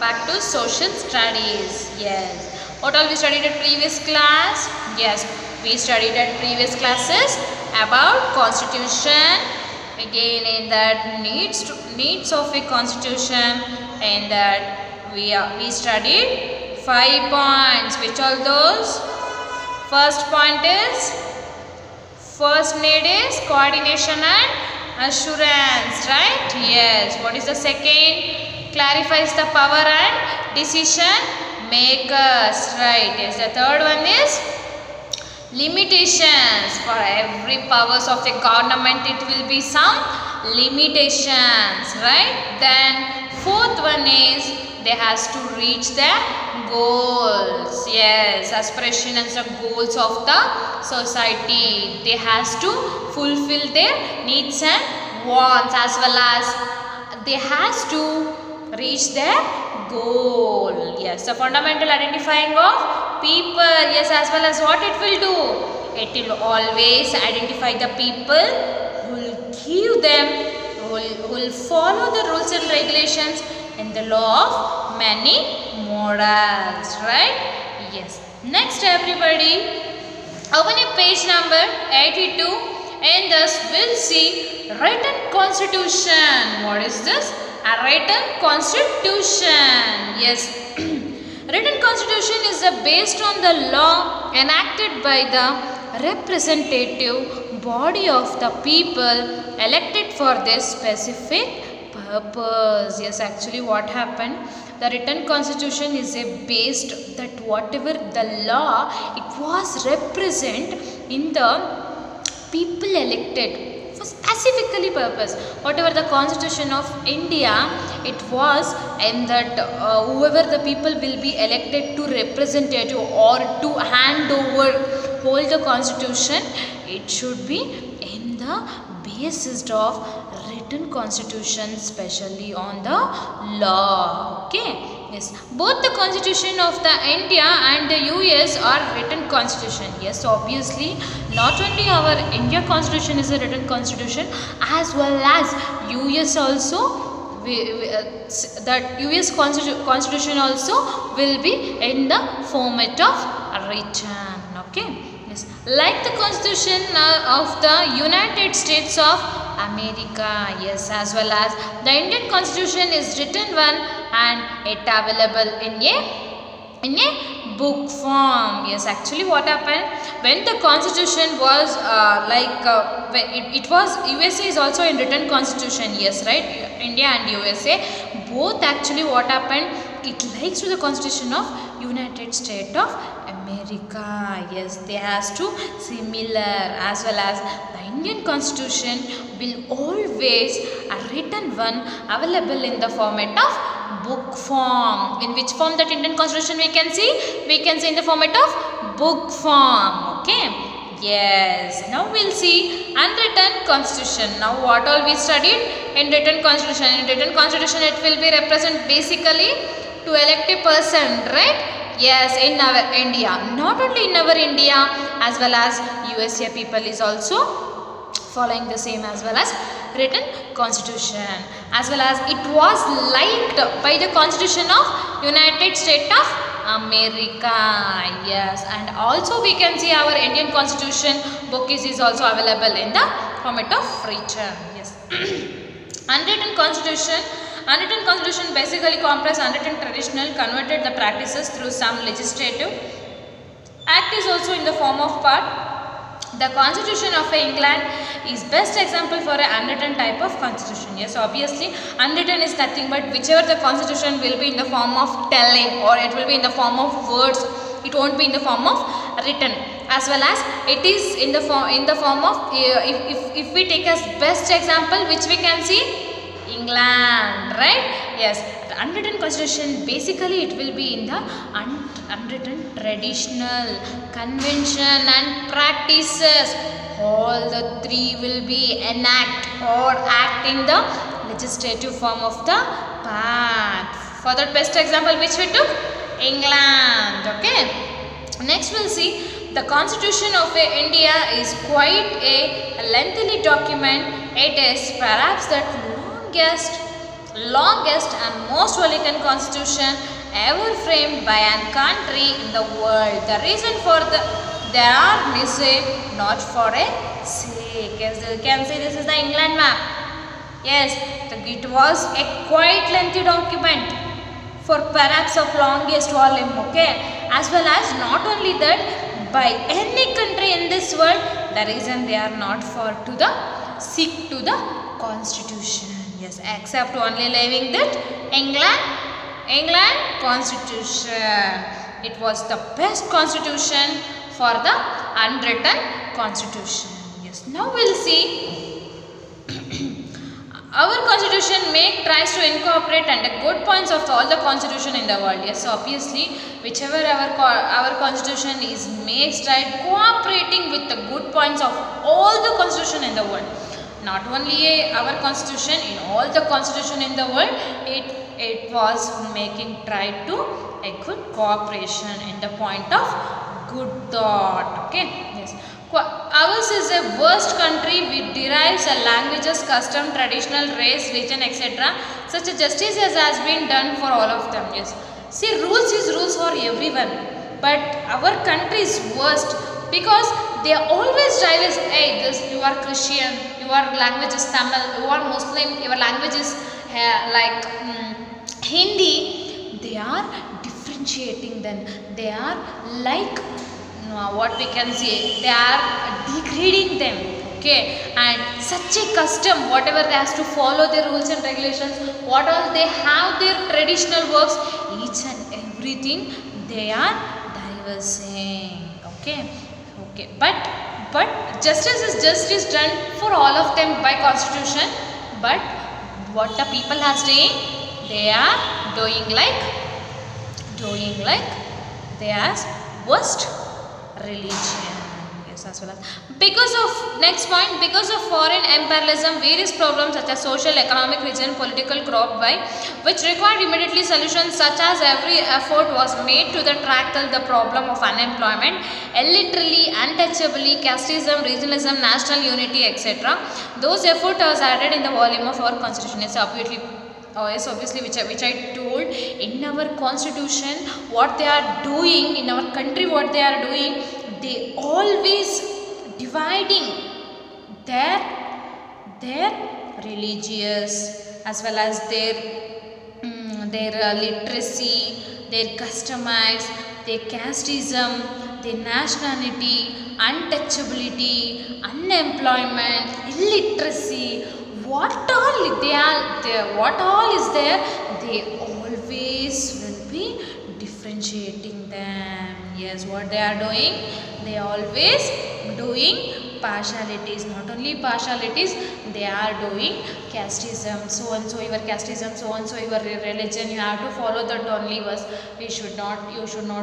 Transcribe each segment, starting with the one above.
back to social studies. Yes. What all we studied at previous class? Yes, we studied at previous classes about constitution. Again, in that needs of a constitution, and that we studied 5 points. Which all those? First point is, first need is coordination and assurance, right? Yes. What is the second? Clarifies the power and decision makers, right? Yes. The third one is limitations. For every powers of the government, it will be some limitations, right? Then fourth one is they has to reach their goals. Yes, aspiration and some goals of the society. They has to fulfill their needs and wants, as well as they has to reach their goal. Yes, the fundamental identifying of people. Yes, as well as what it will do. It will always identify the people who will give them, who will follow the rules and regulations and the law of many morals, right? Yes. Next, everybody, open a page number 82, and thus we'll see written constitution. What is this? A written constitution. Yes. Written constitution is based on the law enacted by the representative body of the people elected for this specific purpose. Yes, actually what happened, the written constitution is based that whatever the law, it was represent in the people elected for specifically purpose. Whatever the constitution of India, it was in that whoever the people will be elected to representative or to hand over hold the constitution, it should be in the basis of written constitution, especially on the law. Okay. Yes, both the constitution of the India and the US are written constitution. Yes, obviously not only our India constitution is a written constitution, as well as US also, that US constitution also will be in the format of written. Okay. Yes, like the constitution of the United States of America. Yes, as well as the Indian constitution is written one and it available in a book form. Yes, actually what happened when the constitution was it was USA is also in written constitution. Yes, right? India and USA both, actually what happened, it likes to the constitution of United States of America. Yes, they has to similar, as well as the Indian constitution will always a written one available in the format of book form. In which form that Indian constitution we can see? We can see in the format of book form. Okay. Yes. Now we'll see unwritten constitution. Now what all we studied in written constitution? In written constitution it will be represent basically to elect a person, right? Yes, in our India. Not only in our India, as well as USA people is also following the same as well as written constitution. As well as it was liked by the constitution of United States of America. Yes, and also we can see our Indian constitution book is also available in the format of written. Yes. Unwritten constitution. Unwritten constitution basically comprises unwritten traditional converted the practices through some legislative act is also in the form of part. The constitution of England is best example for an unwritten type of constitution. Yes, obviously unwritten is nothing but whichever the constitution will be in the form of telling, or it will be in the form of words. It won't be in the form of written. As well as it is in the form of if we take as best example, which we can see England, right? Yes, the unwritten constitution basically it will be in the unwritten traditional convention and practices. All the three will be enact or act in the legislative form of the part. For that best example which we took, England. Okay. Next we'll see the constitution of India is quite a lengthy document. It is perhaps that longest longest and most elegant constitution ever framed by a country in the world. The reason for there are missing not for a sake. As you can see, this is the England map. Yes, it was a quite lengthy document for perhaps of longest volume, okay. As well as not only that, by any country in this world, the reason they are not for to the seek to the constitution. Yes, except only leaving that England constitution. It was the best constitution for the unwritten constitution. Yes, now we'll see. Our constitution tries to incorporate and the good points of all the constitution in the world. Yes, so obviously whichever our constitution is makes right cooperating with the good points of all the constitution in the world. Not only our constitution, in all the constitution in the world, it was making try to a good cooperation in the point of good thought. Okay. Yes. Ours is a worst country which derives a languages, custom, traditional, race, region, etc. Such a justice has been done for all of them. Yes. See, rules for everyone. But our country is worst because they always drive us, hey, this, you are Christian, your language is Tamil, you are Muslim, your language is like Hindi. They are differentiating them. They are like what we can say, they are degrading them, okay. And such a custom, whatever they has to follow their rules and regulations, what all they have their traditional works, each and everything they are diversing, okay. But justice is done for all of them by constitution, but what the people has doing, they are doing like they are worst religion. Yes, as well as because of next point, because of foreign imperialism, various problems such as social, economic, regional, political crop by which required immediately solutions, such as every effort was made to tackle the problem of unemployment, illiteracy, untouchability, casteism, regionalism, national unity, etc. Those efforts was added in the volume of our constitution. It's obviously which I told, in our constitution what they are doing, in our country what they are doing, they always dividing their religious as well as their literacy, their customized, their casteism, their nationality, untouchability, unemployment, illiteracy, what all they are, what all is there, they always will be differentiating them. Yes, what they are doing, they always doing partialities. Not only partialities, they are doing casteism. So and so your casteism, so and so your religion. You have to follow that only was. You should not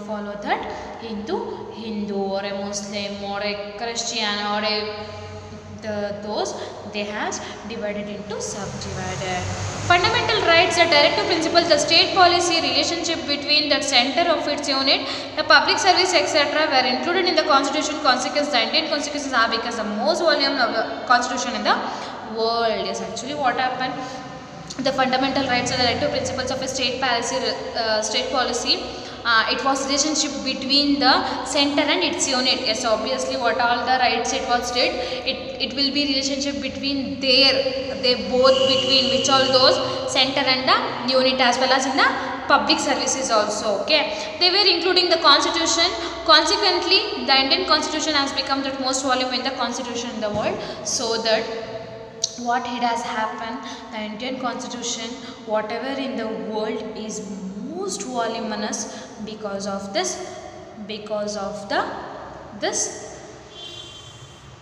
follow that Hindu or a Muslim or a Christian or a those they has divided into subdivided. Fundamental rights, the directive principles, the state policy, relationship between the center of its unit, the public service, etc. were included in the constitution. Consequence, the Indian constitutions are because the most volume of the constitution in the world. Is actually what happened. The fundamental rights and the directive principles of a state policy. It was relationship between the center and its unit. Yes, obviously what all the rights it was did, it will be relationship between they both between which all those center and the unit as well as in the public services also, okay. They were including the constitution. Consequently, the Indian constitution has become the most volume in the constitution in the world, so that what it has happened, the Indian constitution, whatever in the world is most voluminous because of this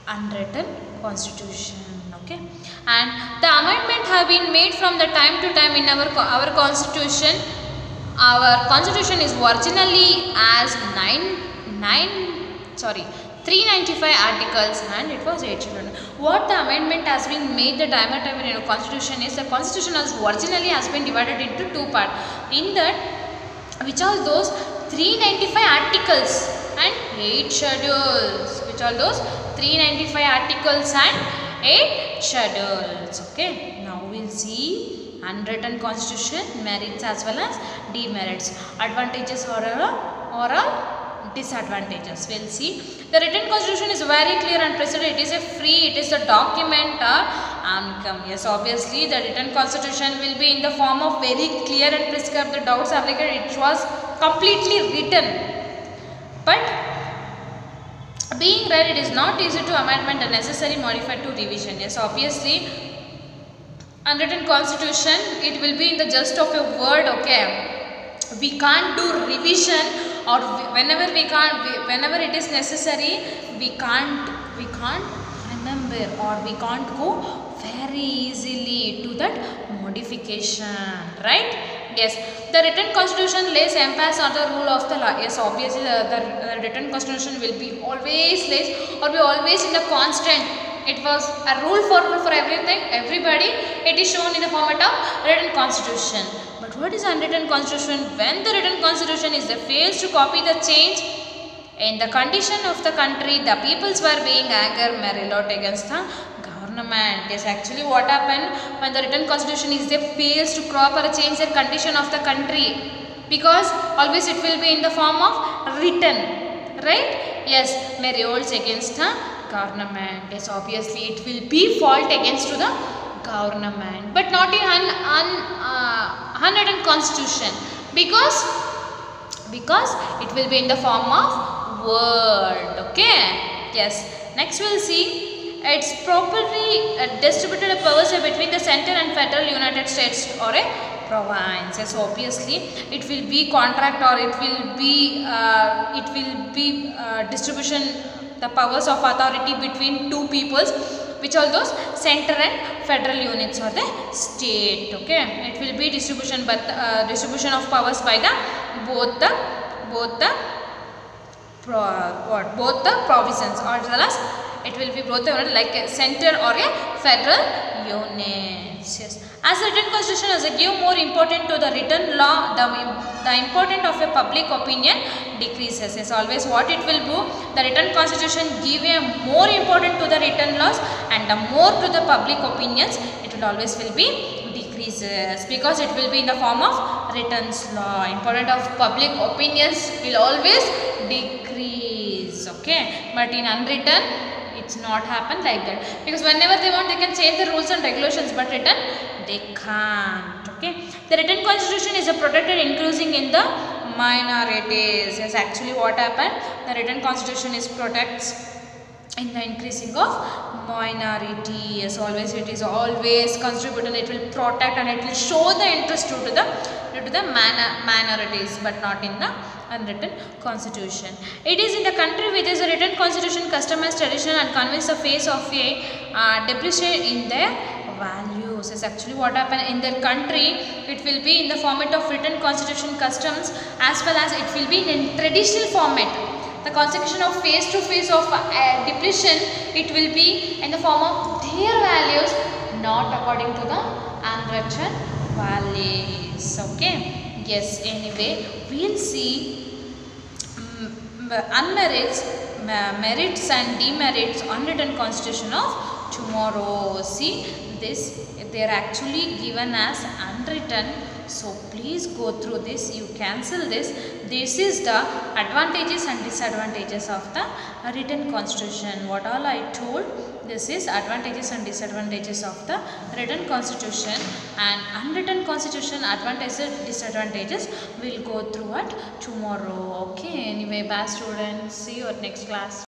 unwritten constitution, okay. And the amendment have been made from the time to time in our constitution. Our constitution is originally as 395 articles and it was 8 children. What the amendment has been made the time in a constitution is, the constitution originally has been divided into two parts. In that, which are those 395 articles and 8 schedules. Which are those 395 articles and 8 schedules. Okay. Now we'll see unwritten constitution, merits as well as demerits, advantages or disadvantages. We'll see. The written constitution is very clear and precise. It is a free, it is a document yes, obviously the written constitution will be in the form of very clear and prescribed. The doubts are like it was completely written, but being read, it is not easy to amendment and necessary modify to revision. Yes, obviously unwritten constitution, it will be in the just of a word. Okay, we can't do revision, or whenever whenever it is necessary, we can't remember, or we can't go very easily to that modification, right? Yes, the written constitution lays emphasis on the rule of the law. Yes, obviously the written constitution will be always lays, or be always in the constant. It was a rule for everything, everybody. It is shown in the format of written constitution. But what is unwritten constitution? When the written constitution is fails to copy the change in the condition of the country, the peoples were being anger may reload against the government. Yes, actually what happened when the written constitution is fails to crop or change the condition of the country, because always it will be in the form of written, right? Yes, may revolts against the government. Yes, obviously it will be fault against to the government, but not in unwritten constitution, because it will be in the form of word. Okay, yes. Next we'll see, it's properly distributed powers between the center and federal United States or a province. Yes, obviously it will be contract, or it will be distribution, the powers of authority between two peoples, which are those center and federal units or the state. Okay, it will be distribution, but distribution of powers by the both the provinces, or as well as it will be both like a center or a federal units. Yes, as the written constitution as a give more important to the written law, the importance of a public opinion decreases. Yes, always what it will do, the written constitution give a more important to the written laws, and the more to the public opinions, it will always will be decreases, because it will be in the form of written law. Important of public opinions will always decrease. Okay, but in unwritten it's not happen like that, because whenever they want they can change the rules and regulations, but written they can't. Okay, the written constitution is a protected including in the minorities. Yes, actually what happened, the written constitution is protects in the increasing of minority. Yes, always it is always contributed, it will protect and it will show the interest due to the minorities, but not in the unwritten constitution. It is in the country which is a written constitution, customs, tradition and convince the face of a depreciation in their values. Is actually what happened in their country, it will be in the format of written constitution, customs, as well as it will be in traditional format. The constitution of face to face of depletion, it will be in the form of their values, not according to the unwritten values. Okay. Yes, anyway, we'll see merits and demerits unwritten constitution of tomorrow. See this, they are actually given as unwritten, so please go through this, you cancel this. This is the advantages and disadvantages of the written constitution. What all I told, this is advantages and disadvantages of the written constitution, and unwritten constitution advantages, disadvantages will go through at tomorrow. Okay, anyway, bye students, see you at next class.